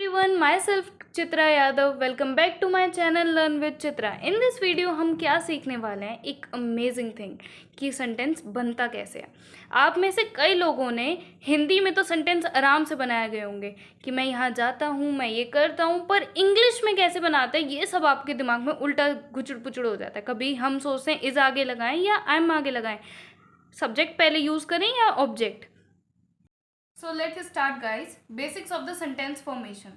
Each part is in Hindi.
Everyone, myself Chitra Yadav. Welcome back to my channel Learn with Chitra. In this video हम क्या सीखने वाले हैं, एक अमेजिंग थिंग कि सेंटेंस बनता कैसे है। आप में से कई लोगों ने हिंदी में तो सेंटेंस आराम से बनाए गए होंगे कि मैं यहाँ जाता हूँ, मैं ये करता हूँ, पर इंग्लिश में कैसे बनाते हैं ये सब आपके दिमाग में उल्टा गुचड़ पुचड़ हो जाता है। कभी हम सोचते हैं इज़ आगे लगाएं या एम आगे लगाएं, सब्जेक्ट पहले यूज़ करें या object. So let's start guys. Basics of the sentence formation.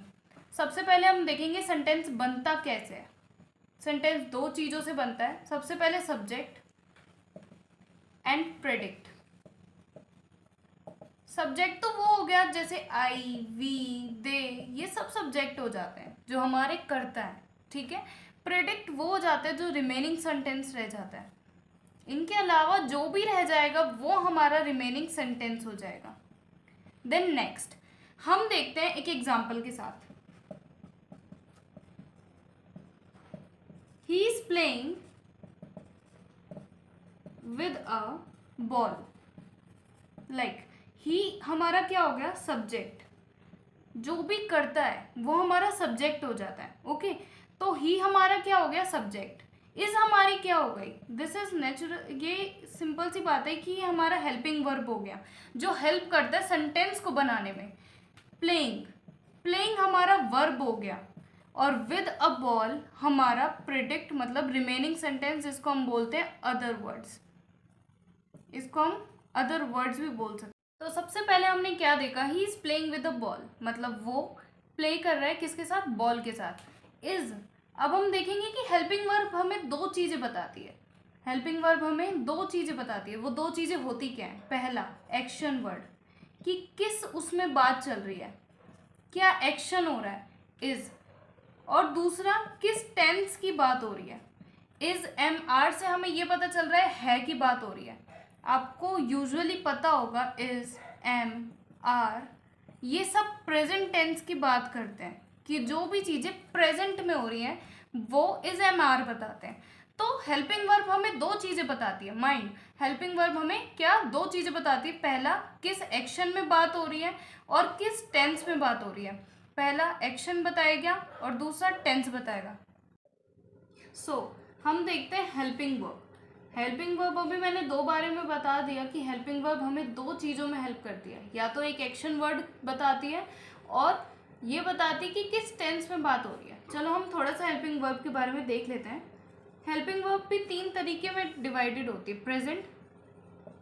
सबसे पहले हम देखेंगे सेंटेंस बनता कैसे है। सेंटेंस दो चीज़ों से बनता है। सबसे पहले सब्जेक्ट एंड प्रेडिक्ट। सब्जेक्ट तो वो हो गया जैसे आई, वी, दे, ये सब सब्जेक्ट हो जाते हैं जो हमारे करता है, ठीक है। प्रेडिक्ट वो हो जाते हैं जो रिमेनिंग सेंटेंस रह जाता है। इनके अलावा जो भी रह जाएगा वो हमारा रिमेनिंग सेंटेंस हो जाएगा। देन नेक्स्ट हम देखते हैं एक एग्जाम्पल के साथ। He is playing with a ball. Like he हमारा क्या हो गया, सब्जेक्ट। जो भी करता है वो हमारा सब्जेक्ट हो जाता है, ओके। तो ही हमारा क्या हो गया, सब्जेक्ट। इज हमारी क्या हो गई, दिस इज नेचुरल। ये सिंपल सी बात है कि हमारा हेल्पिंग वर्ब हो गया जो हेल्प करता है सेंटेंस को बनाने में। प्लेइंग, प्लेइंग हमारा वर्ब हो गया। और विद अ बॉल हमारा प्रिडिक्ट मतलब रिमेनिंग सेंटेंस, जिसको हम बोलते हैं अदर वर्ड्स। इसको हम अदर वर्ड्स भी बोल सकते हैं। तो सबसे पहले हमने क्या देखा, he is playing with a ball, मतलब वो प्ले कर रहा है किसके साथ, बॉल के साथ। इज, अब हम देखेंगे कि हेल्पिंग वर्ब हमें दो चीज़ें बताती है। हेल्पिंग वर्ब हमें दो चीज़ें बताती है। वो दो चीज़ें होती क्या है, पहला एक्शन वर्ड, कि किस उसमें बात चल रही है, क्या एक्शन हो रहा है, इज। और दूसरा किस टेंस की बात हो रही है। इज एम आर से हमें ये पता चल रहा है की बात हो रही है। आपको यूजुअली पता होगा इज, एम, आर, ये सब प्रेजेंट टेंस की बात करते हैं कि जो भी चीज़ें प्रेजेंट में हो रही हैं वो इज एम आर बताते हैं। तो हेल्पिंग वर्ब हमें दो चीज़ें बताती है। माइंड, हेल्पिंग वर्ब हमें क्या दो चीज़ें बताती है, पहला किस एक्शन में बात हो रही है और किस टेंस में बात हो रही है। पहला एक्शन बताएगा और दूसरा टेंस बताएगा। हम देखते हैं हेल्पिंग वर्ब। हेल्पिंग वर्ब अभी मैंने दो बारे में बता दिया कि हेल्पिंग वर्ब हमें दो चीज़ों में हेल्प करती है, या तो एक एक्शन वर्ड बताती है और ये बताती है कि किस टेंस में बात हो रही है। चलो हम थोड़ा सा हेल्पिंग वर्ब के बारे में देख लेते हैं। हेल्पिंग वर्ब भी तीन तरीके में डिवाइडेड होती है, प्रेजेंट,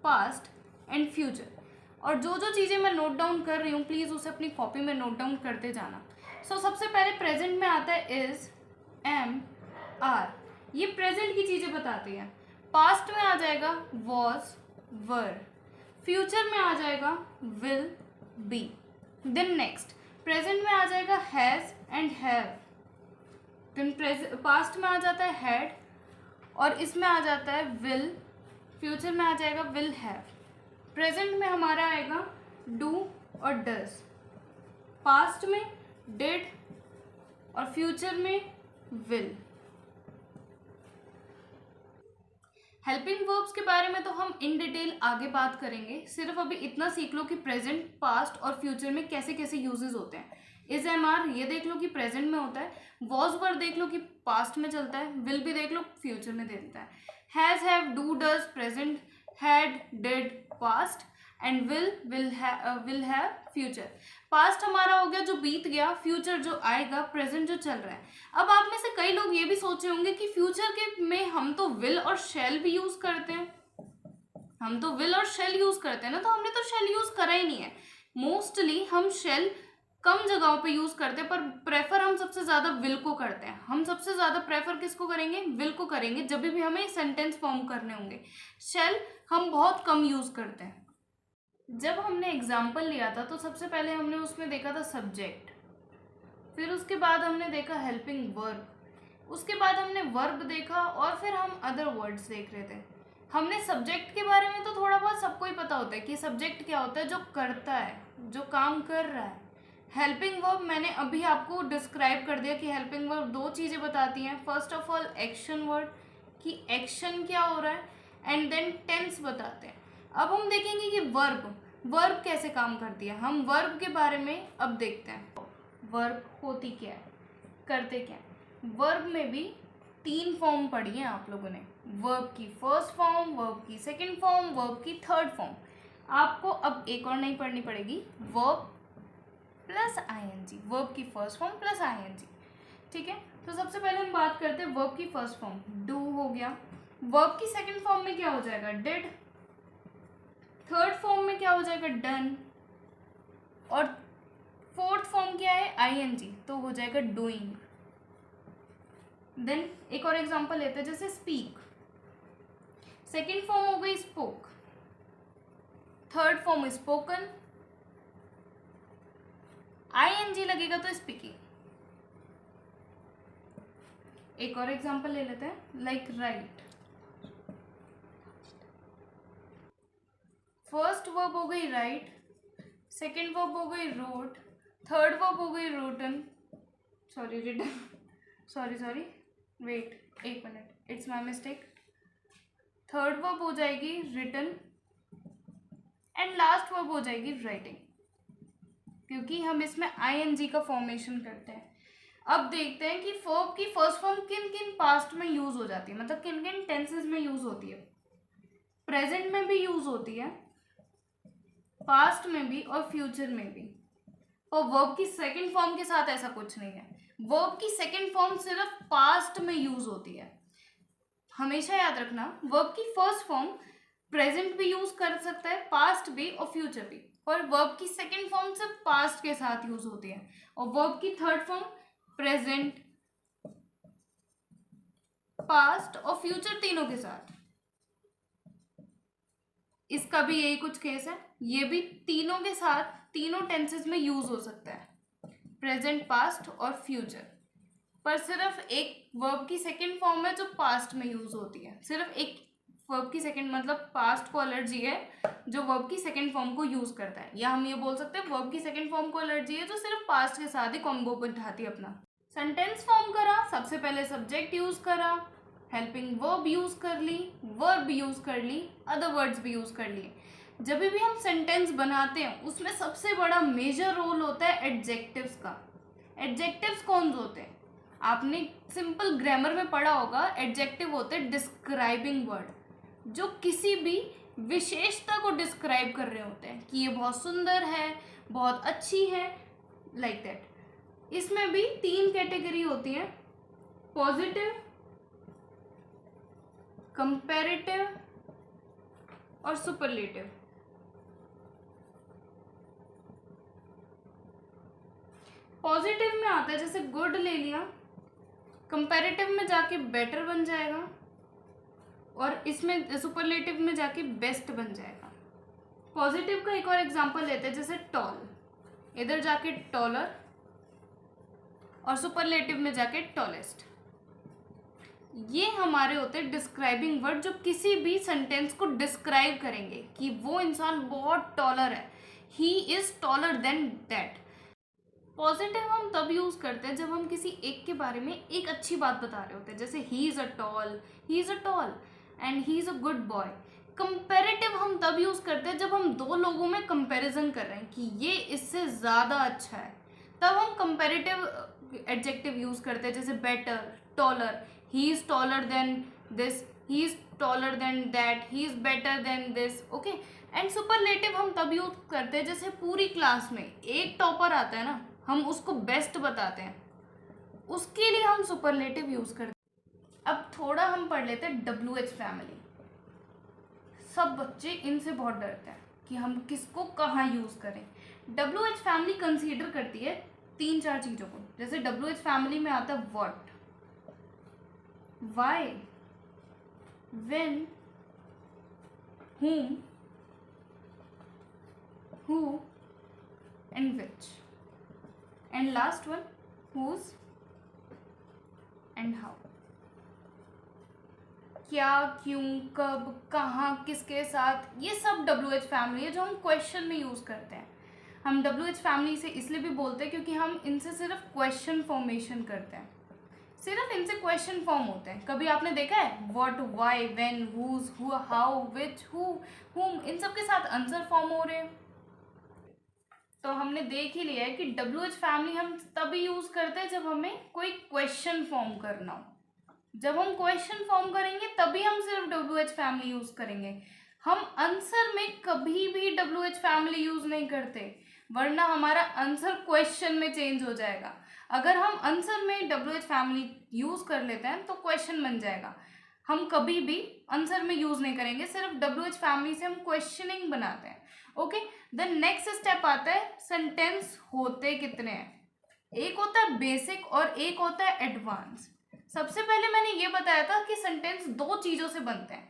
पास्ट एंड फ्यूचर। और जो जो चीज़ें मैं नोट डाउन कर रही हूँ प्लीज़ उसे अपनी कॉपी में नोट डाउन करते जाना। सबसे पहले प्रेजेंट में आता है इज, एम, आर, ये प्रेजेंट की चीज़ें बताती हैं। पास्ट में आ जाएगा वॉज, वर। फ्यूचर में आ जाएगा will, be. Then next present में आ जाएगा has and have. Then past में आ जाता है हैड और इसमें आ जाता है विल। फ्यूचर में आ जाएगा विल हैव। प्रेजेंट में हमारा आएगा डू और डज। पास्ट में डिड और फ्यूचर में विल। हेल्पिंग वर्ब्स के बारे में तो हम इन डिटेल आगे बात करेंगे, सिर्फ अभी इतना सीख लो कि प्रेजेंट, पास्ट और फ्यूचर में कैसे कैसे यूजेस होते हैं। इज, एम, आर ये देख लो कि प्रेजेंट में होता है, वॉज, वर देख लो कि पास्ट में चलता है, विल भी देख लो फ्यूचर में देता है। Has, have, do, does present, had, did past and will have future. Past हमारा हो गया जो बीत गया, फ्यूचर जो आएगा, प्रेजेंट जो चल रहा है। अब आप में से कई लोग ये भी सोचे होंगे कि फ्यूचर के में हम तो विल और शेल भी यूज करते हैं। हम तो विल और शेल यूज करते हैं ना, तो हमने तो शेल यूज करा ही नहीं है। मोस्टली हम शेल कम जगहों पे यूज करते हैं, पर प्रेफर हम सबसे ज्यादा विल को करते हैं। हम सबसे ज्यादा प्रेफर किसको करेंगे, विल को करेंगे जब भी हमें सेंटेंस फॉर्म करने होंगे। शेल हम बहुत कम यूज करते हैं। जब हमने एग्जाम्पल लिया था तो सबसे पहले हमने उसमें देखा था सब्जेक्ट, फिर उसके बाद हमने देखा हेल्पिंग वर्ब, उसके बाद हमने वर्ब देखा और फिर हम अदर वर्ड्स देख रहे थे। हमने सब्जेक्ट के बारे में तो थोड़ा बहुत सबको ही पता होता है कि सब्जेक्ट क्या होता है, जो करता है, जो काम कर रहा है। हेल्पिंग वर्ब मैंने अभी आपको डिस्क्राइब कर दिया कि हेल्पिंग वर्ब दो चीज़ें बताती हैं। First of all action word, कि एक्शन क्या हो रहा है, एंड देन टेंस बताते हैं। अब हम देखेंगे कि वर्ब कैसे काम करती है। हम वर्ब के बारे में अब देखते हैं। वर्ब होती क्या है, करते क्या है। वर्ब में भी 3 फॉर्म पढ़ी हैं आप लोगों ने, वर्ब की फर्स्ट फॉर्म, वर्ब की सेकंड फॉर्म, वर्ब की थर्ड फॉर्म। आपको अब एक और नहीं पढ़नी पड़ेगी, वर्ब प्लस आईएनजी, वर्ब की फर्स्ट फॉर्म प्लस आईएनजी। ठीक है, तो सबसे पहले हम बात करते हैं वर्ब की फर्स्ट फॉर्म, डू हो गया। वर्ब की सेकंड फॉर्म में क्या हो जाएगा, डिड। थर्ड फॉर्म में क्या हो जाएगा, डन। और फोर्थ फॉर्म क्या है, आईएनजी, तो हो जाएगा डूइंग। देन एक और एग्जांपल लेते हैं, जैसे स्पीक, सेकंड फॉर्म हो गई spoke, third form spoken, ING लगेगा तो स्पीकिंग। एक और एग्जांपल ले लेते हैं, लाइक राइट, फर्स्ट वर्ब हो गई राइट, सेकंड वर्ब हो गई रोट, थर्ड वर्ब हो गई rotten, sorry written, sorry wait एक मिनट, it's my mistake. Third verb हो जाएगी रिटन एंड लास्ट वर्ब हो जाएगी राइटिंग, क्योंकि हम इसमें आईएनजी का फॉर्मेशन करते हैं। अब देखते हैं कि वर्ब की फर्स्ट फॉर्म किन किन पास्ट में यूज हो जाती है, मतलब किन किन टेंसेस में यूज होती है। प्रेजेंट में भी यूज होती है, पास्ट में भी और फ्यूचर में भी। और वर्ब की सेकंड फॉर्म के साथ ऐसा कुछ नहीं है, वर्ब की सेकंड फॉर्म सिर्फ पास्ट में यूज होती है। हमेशा याद रखना, वर्ब की फर्स्ट फॉर्म प्रेजेंट भी यूज कर सकता है, पास्ट भी और फ्यूचर भी, और वर्ब की सेकंड फॉर्म सिर्फ पास्ट के साथ यूज होती है, और वर्ब की थर्ड फॉर्म प्रेजेंट, पास्ट और फ्यूचर तीनों के साथ। इसका भी यही कुछ केस है, ये भी तीनों के साथ तीनों टेंसेस में यूज हो सकता है, प्रेजेंट, पास्ट और फ्यूचर। पर सिर्फ एक वर्ब की सेकंड फॉर्म है जो पास्ट में यूज होती है, सिर्फ एक वर्ब की सेकंड, मतलब पास्ट को एलर्जी है जो वर्ब की सेकंड फॉर्म को यूज करता है, या हम ये बोल सकते हैं वर्ब की सेकंड फॉर्म को एलर्जी है जो सिर्फ पास्ट के साथ ही कॉम्बो बिठाती है अपना। सेंटेंस फॉर्म करा, सबसे पहले सब्जेक्ट यूज करा, हेल्पिंग वर्ब यूज कर ली, वर्ब यूज कर ली, अदर वर्ड्स भी यूज कर लिए। जब भी हम सेंटेंस बनाते हैं उसमें सबसे बड़ा मेजर रोल होता है एडजेक्टिव्स का। एडजेक्टिव्स कौन से होते हैं, आपने सिंपल ग्रामर में पढ़ा होगा, एडजेक्टिव होते हैं डिस्क्राइबिंग वर्ड, जो किसी भी विशेषता को डिस्क्राइब कर रहे होते हैं कि ये बहुत सुंदर है, बहुत अच्छी है, लाइक दैट। इसमें भी 3 कैटेगरी होती है, पॉजिटिव, कंपैरेटिव और सुपरलेटिव। पॉजिटिव में आता है जैसे गुड ले लिया, कंपैरेटिव में जाके बेटर बन जाएगा, और इसमें सुपरलेटिव में जाके बेस्ट बन जाएगा। पॉजिटिव का एक और एग्जांपल लेते हैं, जैसे टॉल, इधर जाके टॉलर, और सुपरलेटिव में जाके टॉलेस्ट। ये हमारे होते हैं डिस्क्राइबिंग वर्ड जो किसी भी सेंटेंस को डिस्क्राइब करेंगे कि वो इंसान बहुत टॉलर है, he is taller than that. Positive हम तब यूज करते हैं जब हम किसी एक के बारे में एक अच्छी बात बता रहे होते हैं, जैसे he is a tall and he is a good boy. Comparative हम तब यूज करते हैं जब हम दो लोगों में कंपैरिजन कर रहे हैं कि ये इससे ज्यादा अच्छा है, तब हम कंपैरेटिव एडजेक्टिव यूज करते हैं, जैसे better, taller, he is taller than this, he is taller than that, he is better than this, okay। And superlative हम तब यूज करते हैं जैसे पूरी क्लास में एक टॉपर आता है ना, हम उसको बेस्ट बताते हैं, उसके लिए हम सुपरलेटिव यूज करते हैं। अब थोड़ा हम पढ़ लेते हैं WH फैमिली। सब बच्चे इनसे बहुत डरते हैं कि हम किसको कहाँ यूज करें। WH फैमिली कंसीडर करती है 3-4 चीजों को, जैसे WH फैमिली में आता है what, why, when, whom, who and which, and last one whose and how। क्या, क्यों, कब, कहाँ, किसके साथ, ये सब WH फैमिली है जो हम क्वेश्चन में यूज करते हैं। हम WH फैमिली से इसलिए भी बोलते हैं क्योंकि हम इनसे सिर्फ क्वेश्चन फॉर्मेशन करते हैं, सिर्फ इनसे क्वेश्चन फॉर्म होते हैं। कभी आपने देखा है what, why, when, whose, who, how, which, who, whom, इन सब के साथ आंसर फॉर्म हो रहे हैं। तो हमने देख ही लिया है कि WH फैमिली हम तभी यूज करते हैं जब हमें कोई क्वेश्चन फॉर्म करना हो। जब हम क्वेश्चन फॉर्म करेंगे तभी हम सिर्फ WH फैमिली यूज करेंगे। हम आंसर में कभी भी WH फैमिली यूज नहीं करते, वरना हमारा आंसर क्वेश्चन में चेंज हो जाएगा। अगर हम आंसर में WH फैमिली यूज कर लेते हैं तो क्वेश्चन बन जाएगा। हम कभी भी आंसर में यूज नहीं करेंगे, सिर्फ WH फैमिली से हम क्वेश्चनिंग बनाते हैं। ओके, देन नेक्स्ट स्टेप आता है सेंटेंस होते कितने हैं। एक होता है बेसिक और एक होता है एडवांस। सबसे पहले मैंने ये बताया था कि सेंटेंस दो चीज़ों से बनते हैं।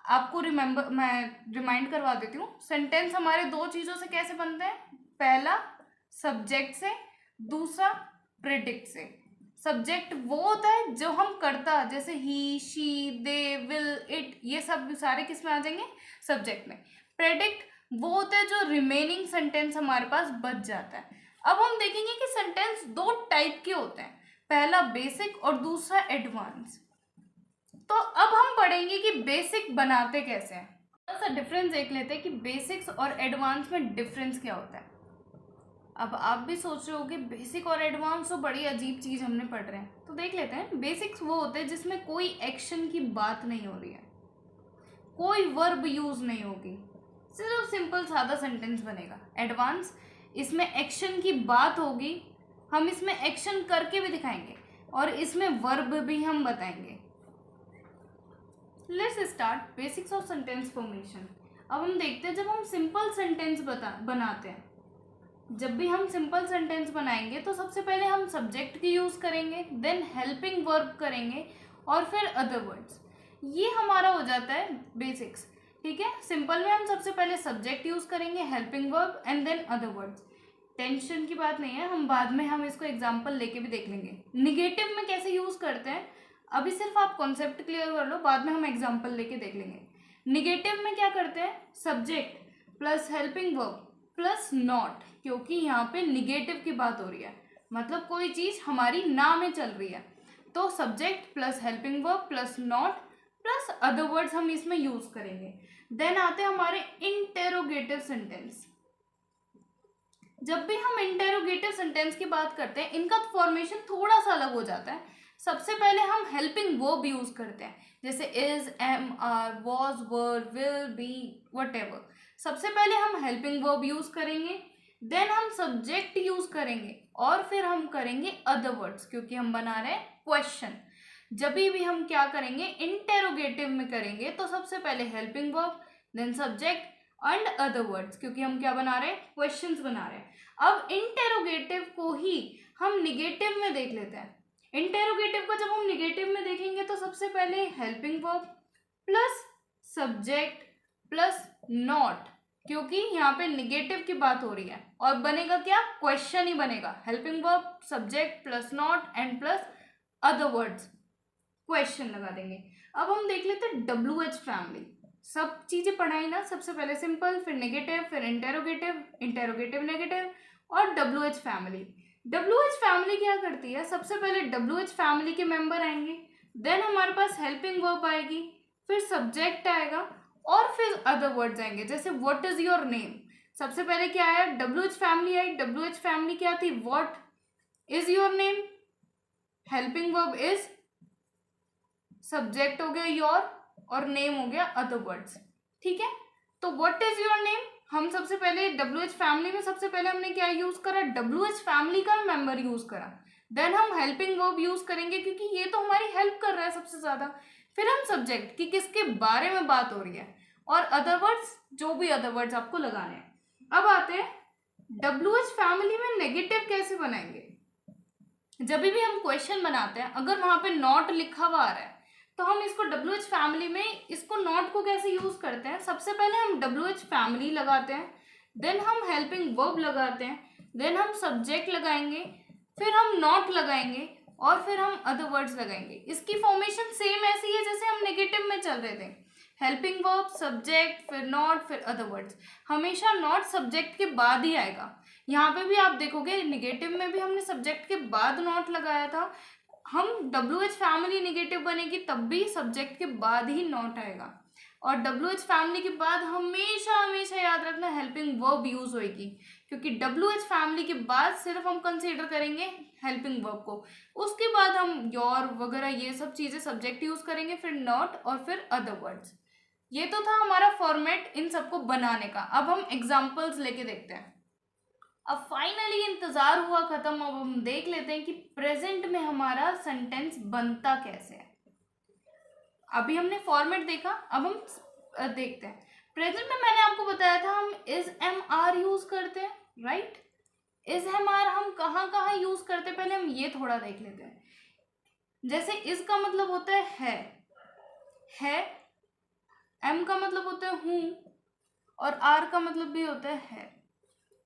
आपको मैं रिमाइंड करवा देती हूँ। सेंटेंस हमारे दो चीज़ों से कैसे बनते हैं, पहला सब्जेक्ट से, दूसरा प्रेडिक्ट से। सब्जेक्ट वो होता है जो हम करता, जैसे ही, शी, दे, विल, इट, ये सब सारे किस में आ जाएंगे, सब्जेक्ट में। प्रेडिक्ट वो होता है जो रिमेनिंग सेंटेंस हमारे पास बच जाता है। अब हम देखेंगे कि सेंटेंस दो टाइप के होते हैं, पहला बेसिक और दूसरा एडवांस। तो अब हम पढ़ेंगे कि बेसिक बनाते कैसे हैं। थोड़ा सा डिफरेंस देख लेते हैं कि बेसिक्स और एडवांस में डिफरेंस क्या होता है। अब आप भी सोच रहे हो कि बेसिक और एडवांस तो बड़ी अजीब चीज़ हमने पढ़ रहे हैं, तो देख लेते हैं। बेसिक्स वो होते हैं जिसमें कोई एक्शन की बात नहीं हो रही है, कोई वर्ब यूज नहीं होगी, सिर्फ सिंपल सादा सेंटेंस बनेगा। एडवांस, इसमें एक्शन की बात होगी, हम इसमें एक्शन करके भी दिखाएंगे और इसमें वर्ब भी हम बताएंगे। Let's start basics of sentence formation. अब हम देखते हैं जब हम सिंपल सेंटेंस बनाते हैं, जब भी हम सिंपल सेंटेंस बनाएंगे तो सबसे पहले हम सब्जेक्ट की यूज करेंगे, देन हेल्पिंग वर्ब करेंगे और फिर अदर वर्ड्स। ये हमारा हो जाता है बेसिक्स। ठीक है, सिंपल में हम सबसे पहले सब्जेक्ट यूज करेंगे, helping verb and then other words. Tension की बात नहीं है, हम बाद में हम इसको एग्जांपल लेके भी देख लेंगे। निगेटिव में कैसे यूज करते हैं, अभी सिर्फ आप कॉन्सेप्ट क्लियर कर लो, बाद में हम एग्जांपल लेके देख लेंगे। निगेटिव में क्या करते हैं, subject plus helping verb plus not, क्योंकि यहाँ पे निगेटिव की बात हो रही है, मतलब कोई चीज़ हमारी ना में चल रही है, तो subject plus helping verb plus not plus other words हम इसमें यूज करेंगे। देन आते हैं हमारे इंटेरोगेटिव सेंटेंस। जब भी हम इंटेरोगेटिव सेंटेंस की बात करते हैं, इनका फॉर्मेशन थोड़ा सा अलग हो जाता है। सबसे पहले हम हेल्पिंग वर्ब यूज करते हैं, जैसे is, am, are, was, were, will, be, whatever. सबसे पहले हम हेल्पिंग वर्ब यूज करेंगे, देन हम सब्जेक्ट यूज करेंगे और फिर हम करेंगे अदर वर्ड्स, क्योंकि हम बना रहे हैं क्वेश्चन। जब भी हम क्या करेंगे, इंटेरोगेटिव में करेंगे तो सबसे पहले helping verb, then subject and other words, क्योंकि हम क्या बना रहे हैं, क्वेश्चंस बना रहे हैं। अब इंटेरोगेटिव को ही हम निगेटिव में देख लेते हैं। इंटेरोगेटिव को जब हम निगेटिव में देखेंगे तो सबसे पहले helping verb plus subject plus not, क्योंकि यहाँ पे निगेटिव की बात हो रही है, और बनेगा क्या, क्वेश्चन ही बनेगा। Helping verb, subject plus not and plus other words, question लगा देंगे। अब हम देख लेते हैं WH फैमिली। सब चीजें पढ़ाई ना, सबसे पहले सिंपल, फिर नेगेटिव, फिर इंटेरोगेटिव, इंटेरोगेटिव नेगेटिव और WH फैमिली। WH फैमिली क्या करती है, सबसे पहले WH फैमिली के मेंबर आएंगे, देन हमारे पास हेल्पिंग वर्ब आएगी, फिर सब्जेक्ट आएगा और फिर अदर वर्ड्स आएंगे, जैसे व्हाट इज योर नेम। सबसे पहले क्या आया, WH family I. WH family क्या थी, what is your name, helping verb is, subject हो गया योर और नेम हो गया अदर वर्ड्स। ठीक है, तो व्हाट इज योर नेम, हम सबसे पहले WH फैमिली में सबसे पहले हमने क्या यूज करा, WH फैमिली का मेंबर यूज करा। देन हम हेल्पिंग वर्ब यूज करेंगे, क्योंकि ये तो हमारी हेल्प कर रहा है सबसे ज्यादा। फिर हम सब्जेक्ट कि किसके बारे में बात हो रही है, और अदर वर्ड्स, जो भी अदर वर्ड्स आपको लगाने हैं। अब आते हैं WH फैमिली में नेगेटिव कैसे बनाएंगे। जब भी हम क्वेश्चन बनाते हैं, अगर वहां पे नॉट लिखा हुआ आ रहा है, तो हम इसको WH फैमिली में इसको नॉट को कैसे यूज करते हैं, सबसे पहले हम WH फैमिली लगाते हैं, देन हम हेल्पिंग वर्ब लगाते हैं, देन हम सब्जेक्ट लगाएंगे, फिर हम नॉट लगाएंगे और फिर हम अदर वर्ड्स लगाएंगे। इसकी फॉर्मेशन सेम ऐसी है जैसे हम नेगेटिव में चल रहे थे, हेल्पिंग वर्ब, सब्जेक्ट, फिर नॉट, फिर अदर वर्ड्स। हमेशा नॉट सब्जेक्ट के बाद ही आएगा। यहाँ पे भी आप देखोगे निगेटिव में भी हमने सब्जेक्ट के बाद नॉट लगाया था। हम WH फैमिली निगेटिव बनेगी तब भी सब्जेक्ट के बाद ही नॉट आएगा, और WH फैमिली के बाद हमेशा हमेशा याद रखना हेल्पिंग वर्ब यूज होएगी, क्योंकि WH फैमिली के बाद सिर्फ हम कंसीडर करेंगे हेल्पिंग वर्ब को, उसके बाद हम योर वगैरह ये सब चीजें सब्जेक्ट यूज करेंगे, फिर नॉट और फिर अदर वर्ड्स। ये तो था हमारा फॉर्मेट इन सबको बनाने का। अब हम एग्जाम्पल्स लेके देखते हैं। अब फाइनली इंतजार हुआ खत्म, अब हम देख लेते हैं कि प्रेजेंट में हमारा सेंटेंस बनता कैसे है। अभी हमने फॉर्मेट देखा, अब हम देखते हैं प्रेजेंट में। मैंने आपको बताया था हम इज एम आर यूज करते हैं, राइट। इज एम आर हम कहाँ कहाँ यूज करते हैं, पहले हम ये थोड़ा देख लेते हैं। जैसे इज का मतलब होता है, एम का मतलब होता है हूं, और आर का मतलब भी होता है,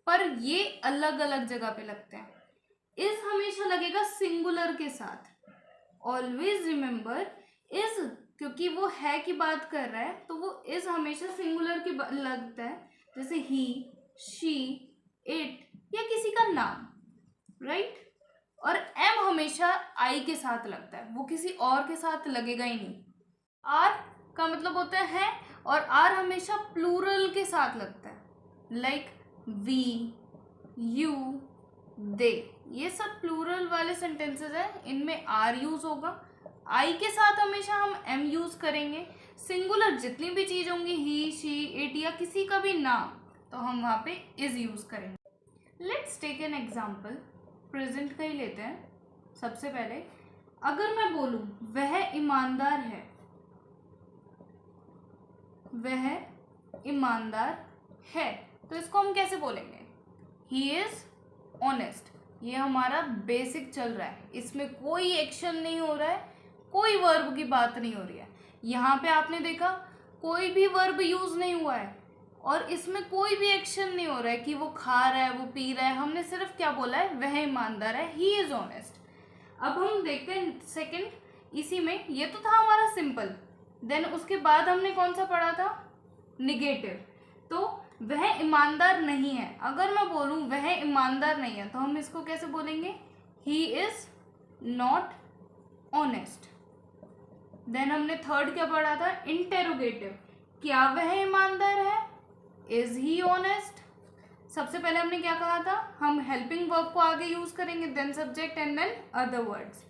पर ये अलग अलग जगह पे लगते हैं। इज हमेशा लगेगा सिंगुलर के साथ। ऑलवेज रिमेंबर इज, क्योंकि वो है की बात कर रहा है तो वो इज हमेशा सिंगुलर की लगता है, जैसे ही, शी, इट या किसी का नाम, राइट। और एम हमेशा आई के साथ लगता है, वो किसी और के साथ लगेगा ही नहीं। आर का मतलब होता है, और आर हमेशा प्लूरल के साथ लगता है, लाइक वी, यू, दे। ये सब प्लूरल वाले सेंटेंसेस हैं, इनमें आर यूज होगा। आई के साथ हमेशा हम एम यूज करेंगे। सिंगुलर जितनी भी चीज होंगी, ही, शी, इट या किसी का भी नाम, तो हम वहां पे इज यूज करेंगे। Let's take an example, present का ही लेते हैं। सबसे पहले अगर मैं बोलूं वह ईमानदार है, वह ईमानदार है, तो इसको हम कैसे बोलेंगे? He is honest. ये हमारा बेसिक चल रहा है, इसमें कोई एक्शन नहीं हो रहा है, कोई वर्ब की बात नहीं हो रही है। यहाँ पे आपने देखा कोई भी वर्ब यूज नहीं हुआ है, और इसमें कोई भी एक्शन नहीं हो रहा है कि वो खा रहा है, वो पी रहा है। हमने सिर्फ क्या बोला है? वह ईमानदार है, ही इज ऑनेस्ट। अब हम देखते हैं सेकंड, इसी में ये तो था हमारा सिंपल। देन उसके बाद हमने कौन सा पढ़ा था? निगेटिव। तो वह ईमानदार नहीं है, अगर मैं बोलूं वह ईमानदार नहीं है तो हम इसको कैसे बोलेंगे? He is not honest. Then हमने थर्ड क्या पढ़ा था? इंटेरोगेटिव। क्या वह ईमानदार है? Is he honest. सबसे पहले हमने क्या कहा था? हम हेल्पिंग वर्ब को आगे यूज करेंगे, then subject and then other words,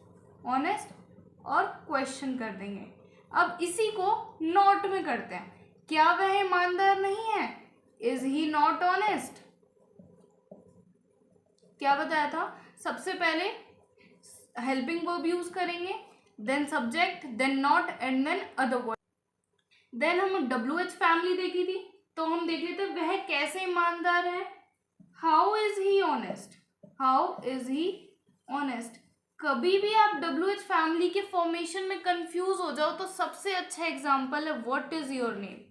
honest और क्वेश्चन कर देंगे। अब इसी को नॉट में करते हैं। क्या वह ईमानदार नहीं है? Is he not honest. क्या बताया था? सबसे पहले हेल्पिंग वर्ब यूज करेंगे, then subject, then not and then other word. Then हम WH फैमिली देखी थी, तो हम देख लेते वह कैसे ईमानदार है। How is he honest, how is he honest. कभी भी आप WH फैमिली के फॉर्मेशन में कंफ्यूज हो जाओ तो सबसे अच्छा एग्जांपल है व्हाट इज योर नेम।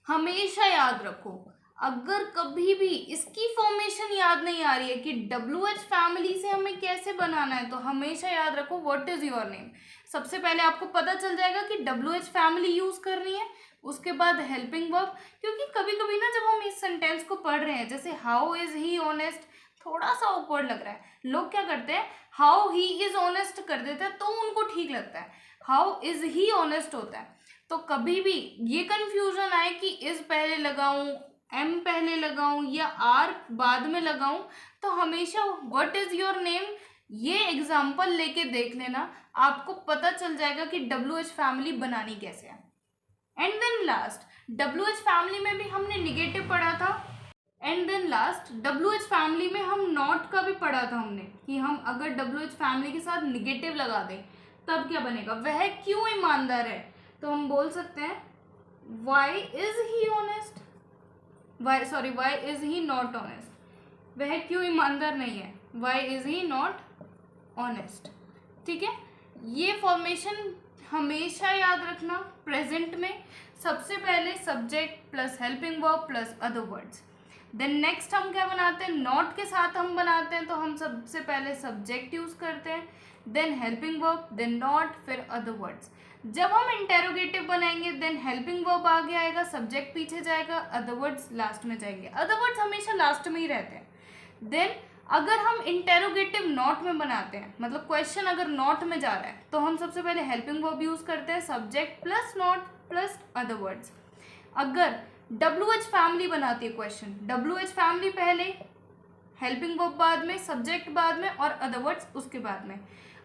हमेशा याद रखो, अगर कभी भी इसकी फॉर्मेशन याद नहीं आ रही है कि WH फैमिली से हमें कैसे बनाना है, तो हमेशा याद रखो व्हाट इज योर नेम। सबसे पहले आपको पता चल जाएगा कि WH फैमिली यूज करनी है, उसके बाद हेल्पिंग वर्ब। क्योंकि कभी कभी ना जब हम इस सेंटेंस को पढ़ रहे हैं, जैसे हाउ इज ही ऑनेस्ट, थोड़ा सा ऑकवर्ड लग रहा है, लोग क्या करते हैं हाउ ही इज ऑनेस्ट कर देते हैं, तो उनको ठीक लगता है, हाउ इज ही ऑनेस्ट होता है। तो कभी भी ये कंफ्यूजन आए कि इज पहले लगाऊं, एम पहले लगाऊं या आर बाद में लगाऊं, तो हमेशा व्हाट इज योर नेम ये एग्जाम्पल लेके देख लेना, आपको पता चल जाएगा कि WH फैमिली बनानी कैसे है। And then last, WH family में भी हमने निगेटिव पढ़ा था। And then last, WH family में हम नॉट का भी पढ़ा था हमने, कि हम अगर WH फैमिली के साथ निगेटिव लगा दें तब क्या बनेगा? वह क्यों ईमानदार है, तो हम बोल सकते हैं why is he honest, why is he not honest. वह क्यों ईमानदार नहीं है, why is he not honest. ठीक है, ये फॉर्मेशन हमेशा याद रखना। प्रेजेंट में सबसे पहले subject plus helping verb plus other words. Then next हम क्या बनाते हैं? नॉट के साथ हम बनाते हैं, तो हम सबसे पहले सब्जेक्ट यूज करते हैं, then helping verb, then not, फिर अदर वर्ड्स। जब हम इंटेरोगेटिव बनाएंगे देन हेल्पिंग वर्ब आगे आएगा, सब्जेक्ट पीछे जाएगा, अदर वर्ड्स लास्ट में जाएंगे। अदर वर्ड्स हमेशा लास्ट में ही रहते हैं। देन अगर हम इंटेरोगेटिव नॉट में बनाते हैं, मतलब क्वेश्चन अगर नॉट में जा रहा है, तो हम सबसे पहले हेल्पिंग वर्ब यूज करते हैं, subject plus not plus other words. अगर WH फैमिली बनाती है क्वेश्चन, WH फैमिली पहले, हेल्पिंग वर्ब बाद में, सब्जेक्ट बाद में और अदर वर्ड्स उसके बाद में।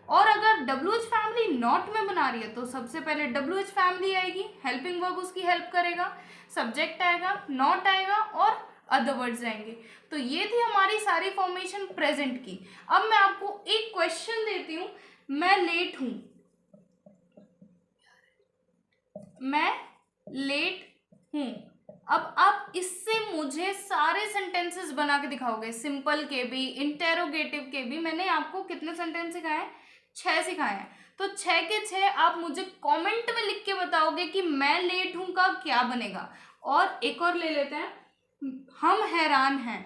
और अगर WH फैमिली नॉट में बना रही है तो सबसे पहले WH फैमिली आएगी, हेल्पिंग वर्ब उसकी हेल्प करेगा, सब्जेक्ट आएगा, नॉट आएगा और अदर वर्ड्स आएंगे। तो ये थी हमारी सारी फॉर्मेशन प्रेजेंट की। अब मैं आपको एक क्वेश्चन देती हूँ, मैं लेट हूं, मैं लेट हूं। अब आप इससे मुझे सारे सेंटेंसेस बना के दिखाओगे, सिंपल के भी, इंटेरोगेटिव के भी। मैंने आपको कितने सेंटेंस सिखाए हैं? 6 सिखाए हैं। तो 6 के 6 आप मुझे कमेंट में लिख के बताओगे कि मैं लेट हूं का क्या बनेगा। और एक और ले लेते हैं, हम हैरान हैं,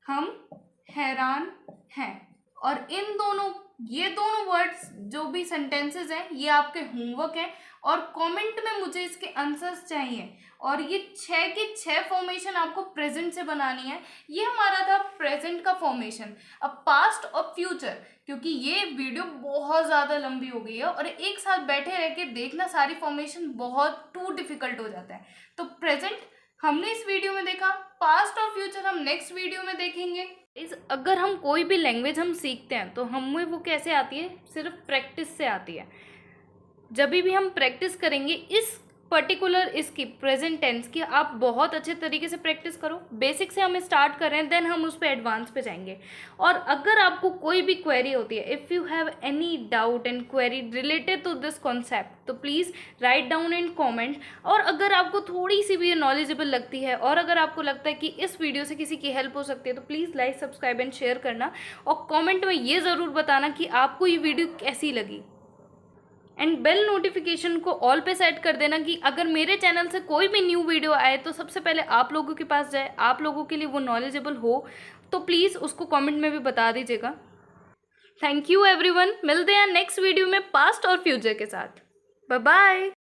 हम हैरान हैं। और इन दोनों, ये दोनों वर्ड्स जो भी सेंटेंसेस हैं ये आपके होमवर्क है और कमेंट में मुझे इसके आंसर्स चाहिए। और ये 6 के 6 फॉर्मेशन आपको प्रेजेंट से बनानी है। ये हमारा था प्रेजेंट का फॉर्मेशन। अब पास्ट और फ्यूचर, क्योंकि ये वीडियो बहुत ज़्यादा लंबी हो गई है और एक साथ बैठे रह के देखना सारी फॉर्मेशन बहुत टू डिफिकल्ट हो जाता है। तो प्रेजेंट हमने इस वीडियो में देखा, पास्ट और फ्यूचर हम नेक्स्ट वीडियो में देखेंगे। अगर हम कोई भी लैंग्वेज हम सीखते हैं तो हमें वो कैसे आती है? सिर्फ प्रैक्टिस से आती है। जब भी हम प्रैक्टिस करेंगे इस पर्टिकुलर इसकी प्रेजेंट टेंस की, आप बहुत अच्छे तरीके से प्रैक्टिस करो। बेसिक से हम स्टार्ट कर रहे हैं, देन हम उस पर एडवांस पे जाएंगे। और अगर आपको कोई भी क्वेरी होती है, if you have any doubt and query related to this concept, तो please write down in comment. और अगर आपको थोड़ी सी भी नॉलेजेबल लगती है और अगर आपको लगता है कि इस वीडियो से किसी की हेल्प हो सकती है, तो please like, subscribe and share करना। और कॉमेंट में ये ज़रूर बताना कि आपको ये वीडियो कैसी लगी। एंड बेल नोटिफिकेशन को ऑल पे सेट कर देना कि अगर मेरे चैनल से कोई भी न्यू वीडियो आए तो सबसे पहले आप लोगों के पास जाए, आप लोगों के लिए वो नॉलेजेबल हो। तो प्लीज़ उसको कमेंट में भी बता दीजिएगा। थैंक यू एवरीवन, मिलते हैं नेक्स्ट वीडियो में पास्ट और फ्यूचर के साथ। Bye bye.